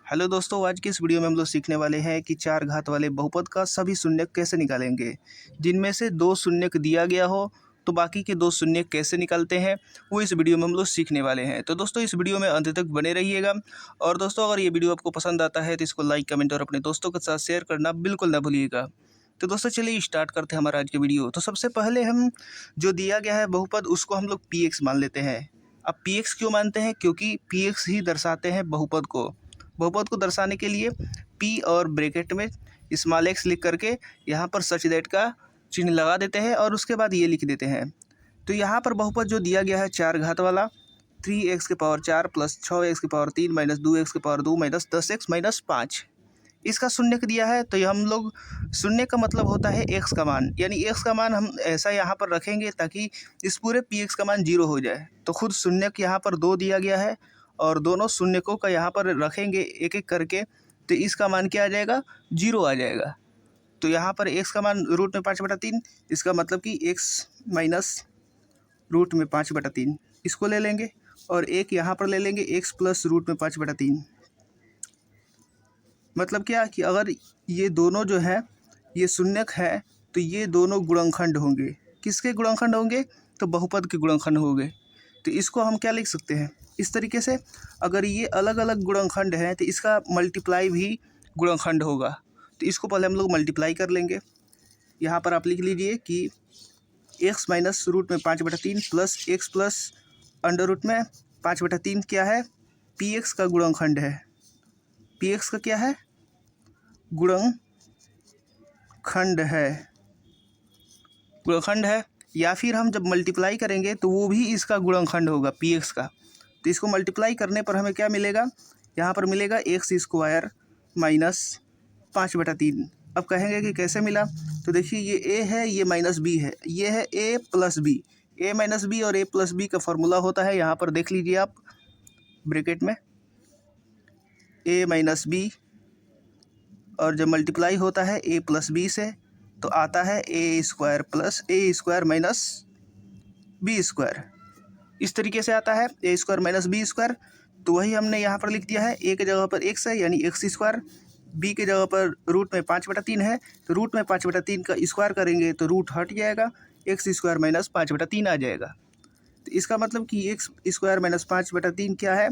Hello दोस्तों, आज की इस वीडियो में हम लोग सीखने वाले हैं कि चार घात वाले बहुपद का सभी शून्यक कैसे निकालेंगे। जिनमें से दो शून्यक दिया गया हो तो बाकी के दो शून्यक कैसे निकालते हैं वो इस वीडियो में हम लोग सीखने वाले हैं। तो दोस्तों इस वीडियो में अंत तक बने रहिएगा। और दोस्तों अगर ये वीडियो आपको पसंद आता है तो इसको लाइक, कमेंट और अपने दोस्तों के साथ शेयर करना बिल्कुल ना भूलिएगा। तो दोस्तों चलिए स्टार्ट करते हैं हमारा आज की वीडियो। तो सबसे पहले हम जो दिया गया है बहुपद उसको हम लोग पी मान लेते हैं। अब पी क्यों मानते हैं? क्योंकि पी ही दर्शाते हैं बहुपद को। बहुपद को दर्शाने के लिए पी और ब्रैकेट में स्मॉल एक्स लिख करके यहाँ पर सच दैट का चिन्ह लगा देते हैं और उसके बाद ये लिख देते हैं। तो यहाँ पर बहुपद जो दिया गया है चार घात वाला 3x⁴ plus 6x⁴ minus 2x⁴ minus 10x minus 5, इसका शून्य का दिया है। तो हम लोग शून्य का मतलब होता है एक्स का मान, यानी एक्स का मान हम ऐसा यहाँ पर रखेंगे ताकि इस पूरे पी एक्स का मान 0 हो जाए। तो खुद शून्य यहाँ पर 2 दिया गया है और दोनों शून्यकों का यहाँ पर रखेंगे एक एक करके, तो इसका मान क्या आ जाएगा? 0 आ जाएगा। तो यहाँ पर x का मान रूट में 5/3, इसका मतलब कि x माइनस रूट में 5/3 इसको ले लेंगे और एक यहाँ पर ले लेंगे x प्लस रूट में 5/3। मतलब क्या कि अगर ये दोनों जो है ये शून्यक है तो ये दोनों गुणनखंड होंगे। किसके गुणनखंड होंगे? तो बहुपद के गुणनखंड होंगे। तो इसको हम क्या लिख सकते हैं इस तरीके से, अगर ये अलग अलग गुणनखंड हैं तो इसका मल्टीप्लाई भी गुणनखंड होगा। तो इसको पहले हम लोग मल्टीप्लाई कर लेंगे। यहाँ पर आप लिख लीजिए कि x माइनस रूट में 5/3 plus x plus under root में 5/3 क्या है? पी एक्स का गुणनखंड है। पी एक्स का क्या है? गुणनखंड है। गुणनखंड है, या फिर हम जब मल्टीप्लाई करेंगे तो वो भी इसका गुणनखंड होगा पी एक्स का। तो इसको मल्टीप्लाई करने पर हमें क्या मिलेगा? यहाँ पर मिलेगा x² माइनस 5/3। अब कहेंगे कि कैसे मिला? तो देखिए ये a है, ये माइनस b है, ये है a plus b। a minus b और a प्लस b का फॉर्मूला होता है, यहाँ पर देख लीजिए आप ब्रैकेट में a माइनस b, और जब मल्टीप्लाई होता है a प्लस b से तो आता है a² plus a² minus b²। इस तरीके से आता है a² माइनस b²। तो वही हमने यहाँ पर लिख दिया है। a के जगह पर x है यानी x², b के जगह पर रूट में 5/3 है तो रूट में 5/3 का स्क्वायर करेंगे तो रूट हट जाएगा, x² माइनस 5/3 आ जाएगा। तो इसका मतलब कि x² माइनस 5/3 क्या है?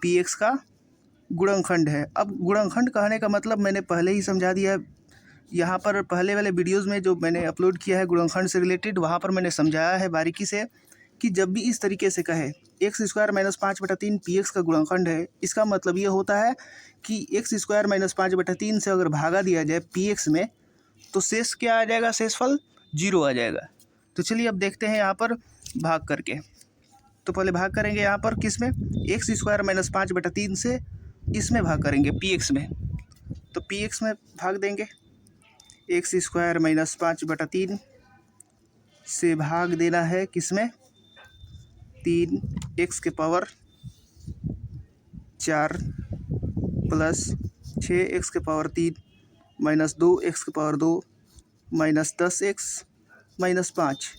पी एक्स का गुणनखंड है। अब गुणनखंड कहने का मतलब मैंने पहले ही समझा दिया है। यहाँ पर पहले वाले वीडियोज़ में जो मैंने अपलोड किया है गुणनखंड से रिलेटेड, वहाँ पर मैंने समझाया है बारीकी से कि जब भी इस तरीके से कहे x² माइनस 5/3 पी एक्स का गुणनखंड है, इसका मतलब ये होता है कि x² माइनस 5/3 से अगर भागा दिया जाए पी एक्स में तो शेष क्या आ जाएगा? शेषफल 0 आ जाएगा। तो चलिए अब देखते हैं यहाँ पर भाग करके। तो पहले भाग करेंगे यहाँ पर किस में? x² माइनस 5/3 से इसमें भाग करेंगे पी एक्स में। तो पी एक्स में भाग देंगे, x² माइनस 5/3 से भाग देना है किसमें? 3x⁴ plus 6x⁴ minus 2x⁴ minus 10x minus 5।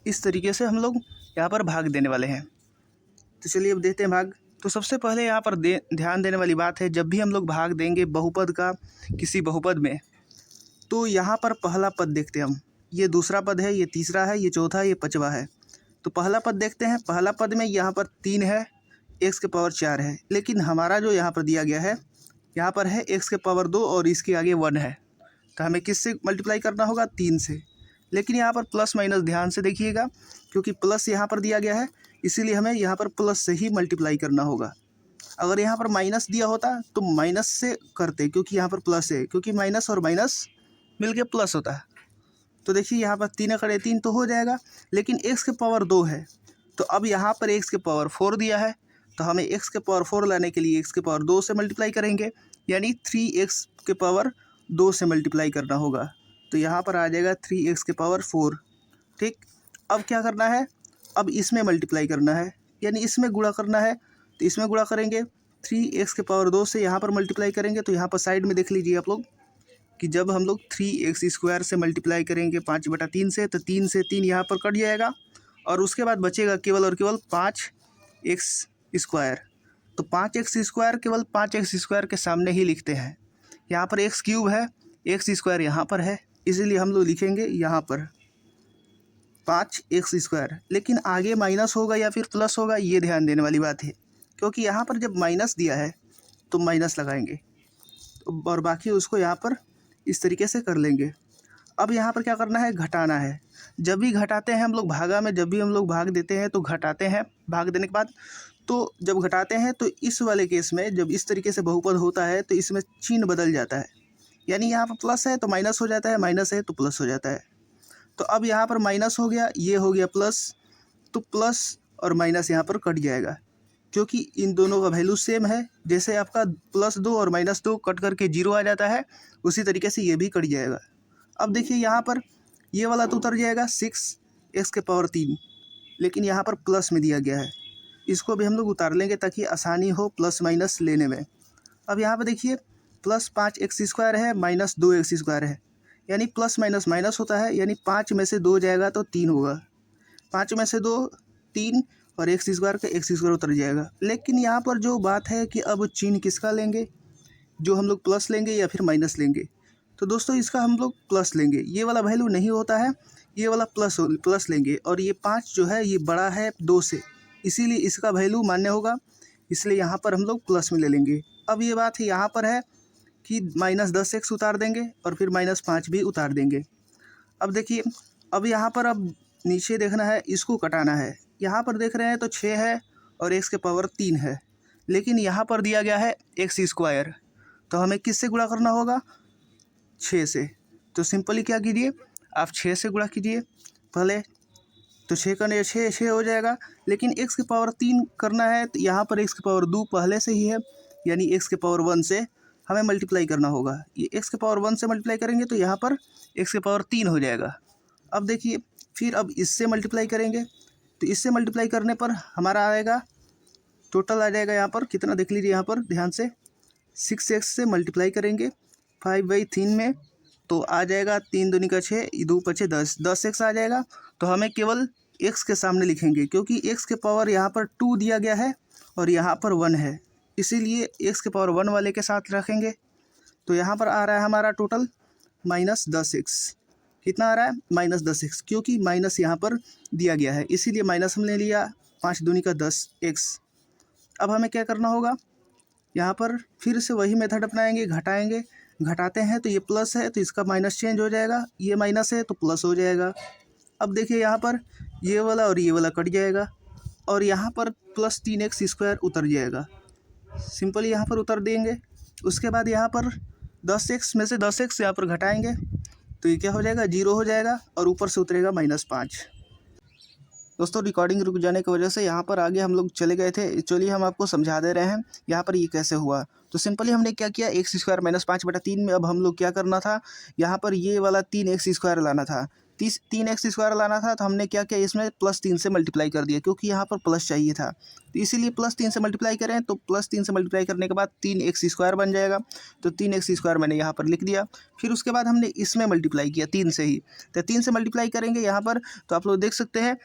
इस तरीके से हम लोग यहाँ पर भाग देने वाले हैं। तो चलिए अब देते हैं भाग। तो सबसे पहले यहाँ पर ध्यान देने वाली बात है, जब भी हम लोग भाग देंगे बहुपद का किसी बहुपद में तो यहाँ पर पहला पद देखते हैं हम। ये दूसरा पद है, ये तीसरा है, ये चौथा है, ये पांचवा है। तो पहला पद देखते हैं। पहला पद में यहाँ पर 3 है, x⁴ है, लेकिन हमारा जो यहाँ पर दिया गया है यहाँ पर है x⁴ 2 और इसके आगे 1 है। तो हमें किससे मल्टीप्लाई करना होगा? 3 से। लेकिन यहाँ पर प्लस माइनस ध्यान से देखिएगा, क्योंकि प्लस यहाँ पर दिया गया है इसीलिए हमें यहाँ पर प्लस से ही मल्टीप्लाई करना होगा। अगर यहाँ पर माइनस दिया होता तो माइनस से करते, क्योंकि यहाँ पर प्लस है, क्योंकि माइनस और माइनस मिलके प्लस होता है। तो देखिए यहाँ पर 3×3 तो हो जाएगा, लेकिन x⁴ 2 है तो अब यहाँ पर x⁴ दिया है तो हमें x⁴ लाने के लिए x⁴ 2 से मल्टीप्लाई करेंगे, यानी 3x⁴ 2 से मल्टीप्लाई करना होगा। तो यहाँ पर आ जाएगा 3x⁴ ठीक। अब क्या करना है? अब इसमें मल्टीप्लाई करना है, यानी इसमें गुणा करना है। तो इसमें गुणा करेंगे 3x⁴ 2 से, यहाँ पर मल्टीप्लाई करेंगे। तो यहाँ पर साइड में देख लीजिए आप लोग कि जब हम लोग 3x² से मल्टीप्लाई करेंगे 5/3 से तो 3 से 3 यहाँ पर कट जाएगा और उसके बाद बचेगा केवल और केवल 5x²। तो 5x² केवल 5x² के सामने ही लिखते हैं। यहाँ पर x³ है, x² यहाँ पर है, इसीलिए हम लोग लिखेंगे यहाँ पर 5x²। लेकिन आगे माइनस होगा या फिर प्लस होगा, ये ध्यान देने वाली बात है, क्योंकि यहाँ पर जब माइनस दिया है तो माइनस लगाएंगे और बाकी उसको यहाँ पर इस तरीके से कर लेंगे। अब यहाँ पर क्या करना है, घटाना है। जब भी घटाते हैं हम लोग भागा में, जब भी हम लोग भाग देते हैं तो घटाते हैं, भाग देने के बाद तो जब घटाते हैं तो इस वाले केस में जब इस तरीके से बहुपद होता है तो इसमें चिन्ह बदल जाता है, यानी यहाँ पर प्लस है तो माइनस हो जाता है, माइनस है तो प्लस हो जाता है। तो अब यहाँ पर माइनस हो गया, ये हो गया प्लस, तो प्लस और माइनस यहाँ पर कट जाएगा, क्योंकि इन दोनों का वैल्यू सेम है। जैसे आपका +2 और -2 कट करके 0 आ जाता है, उसी तरीके से ये भी कट जाएगा। अब देखिए यहाँ पर ये वाला तो उतर जाएगा 6x⁻3, लेकिन यहाँ पर प्लस में दिया गया है, इसको भी हम लोग उतार लेंगे ताकि आसानी हो प्लस माइनस लेने में। अब यहाँ पर देखिए +5x² है, -2x² है, यानी प्लस माइनस माइनस होता है, यानी 5 में से 2 जाएगा तो 3 होगा, 5 में से 2 3 और x² का x² उतर जाएगा। लेकिन यहाँ पर जो बात है कि अब चिन्ह किसका लेंगे, जो हम लोग प्लस लेंगे या फिर माइनस लेंगे। तो दोस्तों इसका हम लोग प्लस लेंगे, ये वाला वैल्यू नहीं होता है, ये वाला प्लस लेंगे। और ये 5 जो है ये बड़ा है 2 से, इसीलिए इसका वैल्यू मान्य होगा, इसलिए यहाँ पर हम लोग प्लस में ले लेंगे। अब ये बात है यहाँ पर है कि -10x उतार देंगे और फिर -5 भी उतार देंगे। अब देखिए, अब यहाँ पर अब नीचे देखना है, इसको कटाना है। यहाँ पर देख रहे हैं तो 6 है और x⁻3 है, लेकिन यहाँ पर दिया गया है x², तो हमें किससे गुणा करना होगा, 6 से। तो सिंपली क्या कीजिए, आप 6 से गुणा कीजिए पहले, तो 6 का 6 हो जाएगा। लेकिन x⁻3 करना है तो यहाँ पर x⁻2 पहले से ही है, यानी x⁻1 से हमें मल्टीप्लाई करना होगा। ये x⁻1 से मल्टीप्लाई करेंगे तो यहाँ पर x⁻3 हो जाएगा। अब देखिए फिर अब इससे मल्टीप्लाई करेंगे, तो इससे मल्टीप्लाई करने पर हमारा आएगा, टोटल आ जाएगा यहाँ पर कितना देख लीजिए, यहाँ पर ध्यान से 6x से मल्टीप्लाई करेंगे 5/3 में, तो आ जाएगा 3 दूनी का 6, 2 × 10, 10x आ जाएगा। तो हमें केवल x के सामने लिखेंगे, क्योंकि x के पावर यहाँ पर 2 दिया गया है और यहाँ पर 1 है, इसीलिए x के पावर 1 वाले के साथ रखेंगे। तो यहाँ पर आ रहा है हमारा टोटल -10x। कितना आ रहा है, -10x, क्योंकि माइनस यहाँ पर दिया गया है, इसीलिए माइनस हमने लिया। 5 दूनी का 10x। अब हमें क्या करना होगा, यहाँ पर फिर से वही मेथड अपनाएंगे, घटाएंगे। घटाते हैं तो ये प्लस है तो इसका माइनस चेंज हो जाएगा, ये माइनस है तो प्लस हो जाएगा। अब देखिए यहाँ पर ये वाला और ये वाला कट जाएगा और यहाँ पर +3x² उतर जाएगा, सिंपली यहाँ पर उतर देंगे। उसके बाद यहाँ पर 10x में से 10x यहाँ पर घटाएंगे तो ये क्या हो जाएगा, 0 हो जाएगा और ऊपर से उतरेगा -5। दोस्तों रिकॉर्डिंग रुक जाने की वजह से यहाँ पर आगे हम लोग चले गए थे, चलिए हम आपको समझा दे रहे हैं यहाँ पर ये कैसे हुआ। तो सिंपली हमने क्या किया, x² -5/3 में अब हम लोग क्या करना था, यहाँ पर ये वाला 3x² लाना था, 3x² लाना था। तो हमने क्या किया, इसमें +3 से मल्टीप्लाई कर दिया, क्योंकि यहाँ पर प्लस चाहिए था, तो इसीलिए +3 से मल्टीप्लाई करें। तो +3 से मल्टीप्लाई करने के बाद 3x² बन जाएगा, तो 3x² मैंने यहाँ पर लिख दिया। फिर उसके बाद हमने इसमें मल्टीप्लाई किया 3 से ही, तो 3 से मल्टीप्लाई करेंगे यहाँ पर, तो आप लोग देख सकते हैं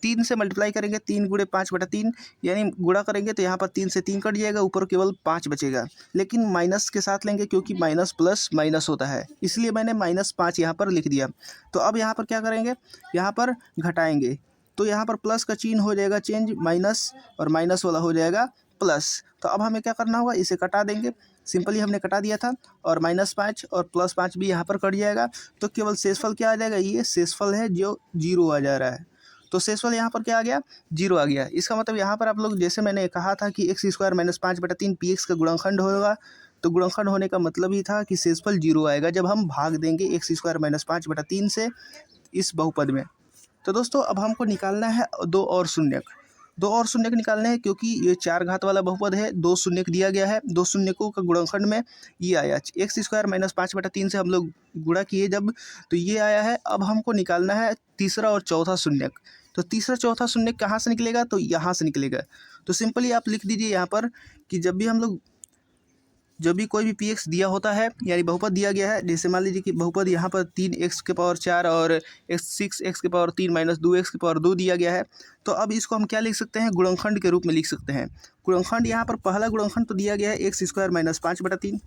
3 से मल्टीप्लाई करेंगे, 3 × 5/3, यानी गुणा करेंगे तो यहाँ पर 3 से 3 कट जाएगा, ऊपर केवल 5 बचेगा। लेकिन माइनस के साथ लेंगे, क्योंकि माइनस प्लस माइनस होता है, इसलिए मैंने -5 यहाँ पर लिख दिया। तो अब यहाँ पर क्या करेंगे, यहाँ पर घटाएंगे, तो यहाँ पर प्लस का चिन्ह हो जाएगा चेंज, माइनस और माइनस वाला हो जाएगा प्लस। तो अब हमें क्या करना होगा, इसे कटा देंगे, सिंपली हमने कटा दिया था, और -5 और +5 भी यहाँ पर कट जाएगा। तो केवल शेषफल क्या आ जाएगा, ये शेषफल है जो 0 आ जा रहा है, तो शेषफल यहाँ पर क्या आ गया, 0 आ गया। इसका मतलब यहाँ पर आप लोग, जैसे मैंने कहा था कि x² -5/3 px का गुणनखंड होगा, तो गुणनखंड होने का मतलब ही था कि शेषफल 0 आएगा जब हम भाग देंगे x² -5/3 से इस बहुपद में। तो दोस्तों अब हमको निकालना है 2 और शून्यक, 2 और शून्यक निकालने हैं, क्योंकि ये 4 घात वाला बहुपद है, 2 शून्यक दिया गया है। 2 शून्यकों का गुणनखंड में ये आया, x² -5/3 से हम लोग गुणा किए जब, तो ये आया है। अब हमको निकालना है तीसरा और चौथा शून्यक, तो तीसरा चौथा शून्यक कहाँ से निकलेगा, तो यहाँ से निकलेगा। तो सिंपली आप लिख दीजिए यहाँ पर कि जब भी हम लोग जब भी कोई भी पी एक्स दिया होता है यानी बहुपद दिया गया है, जैसे मान लीजिए कि बहुपद यहाँ पर 3x⁴ और 6x⁻³ माइनस 2x⁻² दिया गया है, तो अब इसको हम क्या लिख सकते हैं, गुणनखंड के रूप में लिख सकते हैं। गुणनखंड यहाँ पर पहला गुणनखंड तो दिया गया है x² - 5/3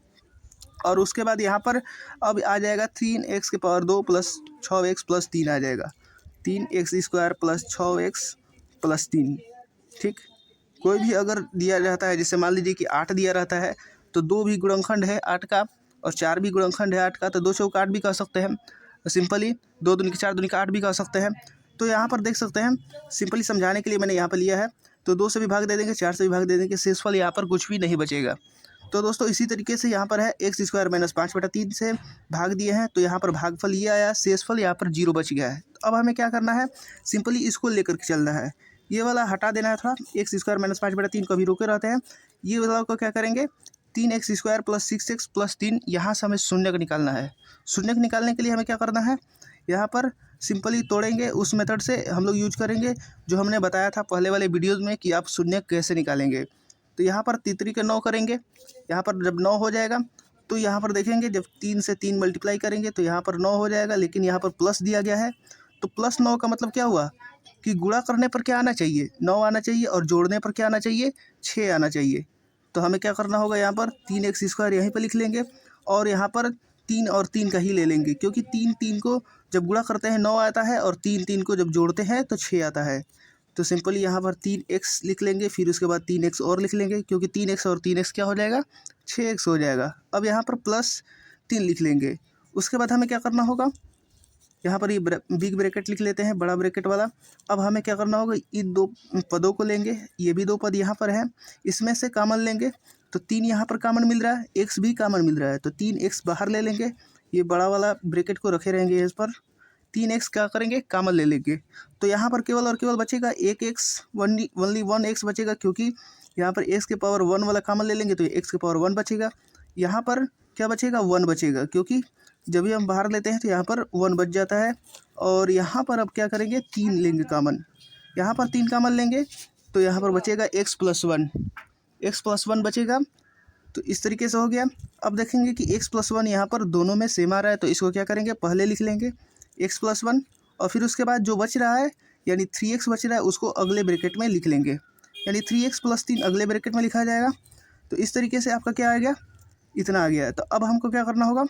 और उसके बाद यहाँ पर अब आ जाएगा 3x⁻² प्लस 6x प्लस 3 आ जाएगा, 3x² प्लस 6x प्लस 3। ठीक, कोई भी अगर दिया रहता है, जैसे मान लीजिए कि 8 दिया रहता है तो 2 भी गुणनखंड है 8 का और 4 भी गुणनखंड है 8 का, तो 2 चौक 8 भी कह सकते हैं सिंपली, 2 दूनी 4 दूनी 8 भी कह सकते हैं। तो यहाँ पर देख सकते हैं, सिंपली समझाने के लिए मैंने यहाँ पर लिया है, तो 2 से भी भाग दे देंगे, 4 से भी भाग दे देंगे, शेषफल यहाँ पर कुछ भी नहीं बचेगा। तो दोस्तों इसी तरीके से यहाँ पर है x² - 5/3 से भाग दिए हैं, तो यहाँ पर भागफल ये आया, शेषफल यहाँ पर 0 बच गया है। तो अब हमें क्या करना है, सिंपली इसको लेकर के चलना है, ये वाला हटा देना है थोड़ा, x² - 5/3 को अभी रोके रहते हैं, ये वाला को क्या करेंगे 3x² प्लस 6x प्लस 3, यहाँ से हमें शून्य निकालना है। शून्य निकालने के लिए हमें क्या करना है, यहाँ पर सिंपली तोड़ेंगे, उस मेथड से हम लोग यूज करेंगे जो हमने बताया था पहले वाले वीडियोज़ में कि आप शून्य कैसे निकालेंगे। तो यहाँ पर तीतरी के 9 करेंगे, यहाँ पर जब 9 हो जाएगा तो यहाँ पर देखेंगे जब 3 से 3 मल्टीप्लाई करेंगे तो यहाँ पर 9 हो जाएगा, लेकिन यहाँ पर प्लस दिया गया है, तो प्लस 9 का मतलब क्या हुआ कि गुणा करने पर क्या आना चाहिए, 9 आना चाहिए और जोड़ने पर क्या आना चाहिए, 6 आना चाहिए। तो हमें क्या करना होगा, यहाँ पर 3x² यहीं पर लिख लेंगे और यहाँ पर 3 और 3 का ही ले लेंगे, क्योंकि 3 को जब गुणा करते हैं 9 आता है और 3 को जब जोड़ते हैं तो 6 आता है। तो सिंपली यहाँ पर 3x लिख लेंगे, फिर उसके बाद 3x और लिख लेंगे, क्योंकि 3x और 3x क्या हो जाएगा, 6x हो जाएगा। अब यहाँ पर प्लस 3 लिख लेंगे। उसके बाद हमें क्या करना होगा, यहाँ पर ये बिग ब्रैकेट लिख लेते हैं, बड़ा ब्रैकेट वाला। अब हमें क्या करना होगा, इन 2 पदों को लेंगे, ये भी 2 पद यहाँ पर है, इसमें से कॉमन लेंगे, तो 3 यहाँ पर कॉमन मिल रहा है, x भी कॉमन मिल रहा है, तो 3x बाहर ले लेंगे, ये बड़ा वाला ब्रैकेट को रखे रहेंगे, इस पर 3x क्या करेंगे, कॉमन ले लेंगे। तो यहाँ पर केवल और केवल बचेगा 1x, ओनली 1x बचेगा, क्योंकि यहाँ पर x⁻1 वाला कॉमन ले लेंगे तो x⁻1 बचेगा। यहाँ पर क्या बचेगा, 1 बचेगा, क्योंकि जब भी हम बाहर लेते हैं तो यहाँ पर 1 बच जाता है। और यहाँ पर अब क्या करेंगे, 3 लेंगे कॉमन, यहाँ पर 3 कॉमन लेंगे तो यहाँ पर बचेगा x+1 बचेगा। तो इस तरीके से हो गया। अब देखेंगे कि x+1 यहाँ पर दोनों में सेम आ रहा है, तो इसको क्या करेंगे, पहले लिख लेंगे x+1 और फिर उसके बाद जो बच रहा है यानी 3x बच रहा है उसको अगले ब्रैकेट में लिख लेंगे, यानी 3x + 3 अगले ब्रैकेट में लिखा जाएगा। तो इस तरीके से आपका क्या आ गया, इतना आ गया है। तो अब हमको क्या करना होगा,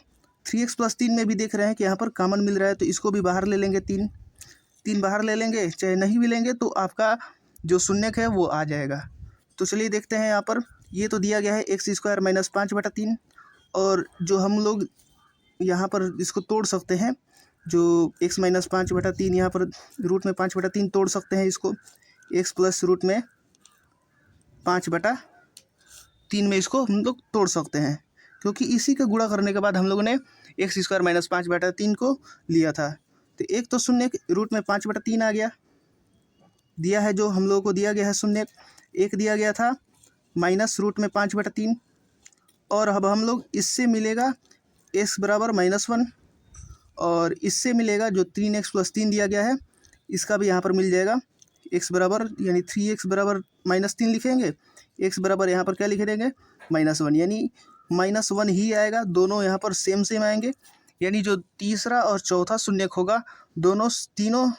3x + 3 में भी देख रहे हैं कि यहाँ पर कॉमन मिल रहा है, तो इसको भी बाहर ले लेंगे, 3 बाहर ले लेंगे, चाहे नहीं भी लेंगे तो आपका जो शून्यक है वो आ जाएगा। तो चलिए देखते हैं, यहाँ पर ये तो दिया गया है x² - 5/3, और जो हम लोग यहाँ पर इसको तोड़ सकते हैं, जो x - 5/3 यहाँ पर रूट में 5/3 तोड़ सकते हैं, इसको x प्लस रूट में 5/3 में इसको हम लोग तोड़ सकते हैं, क्योंकि इसी का गुणा करने के बाद हम लोगों ने x² - 5/3 को लिया था। तो एक तो शून्य रूट में 5/3 आ गया, दिया है जो हम लोगों को दिया गया है शून्य, एक दिया गया था माइनस रूट में 5/3, और अब हम लोग इससे मिलेगा x बराबर -1, और इससे मिलेगा जो 3x + 3 दिया गया है, इसका भी यहाँ पर मिल जाएगा x बराबर, यानी 3x बराबर -3 लिखेंगे, x बराबर यहाँ पर क्या लिख देंगे, -1, यानी -1 ही आएगा। दोनों यहाँ पर सेम आएंगे, यानी जो तीसरा और चौथा शून्यक होगा तीनों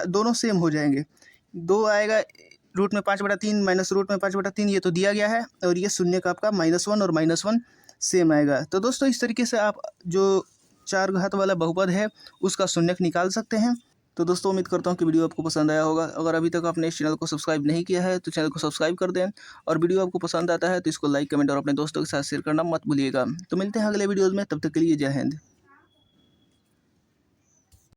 दोनों सेम हो जाएंगे। 2 आएगा रूट में 5/3 माइनस रूट में 5/3, ये तो दिया गया है, और ये शून्यक आपका -1 और -1 सेम आएगा। तो दोस्तों इस तरीके से आप जो 4 घात वाला बहुपद है उसका शून्यक निकाल सकते हैं। तो दोस्तों उम्मीद करता हूँ कि वीडियो आपको पसंद आया होगा। अगर अभी तक आपने इस चैनल को सब्सक्राइब नहीं किया है तो चैनल को सब्सक्राइब कर दें, और वीडियो आपको पसंद आता है तो इसको लाइक, कमेंट और अपने दोस्तों के साथ शेयर करना मत भूलिएगा। तो मिलते हैं अगले वीडियोज़ में, तब तक के लिए जय हिंद।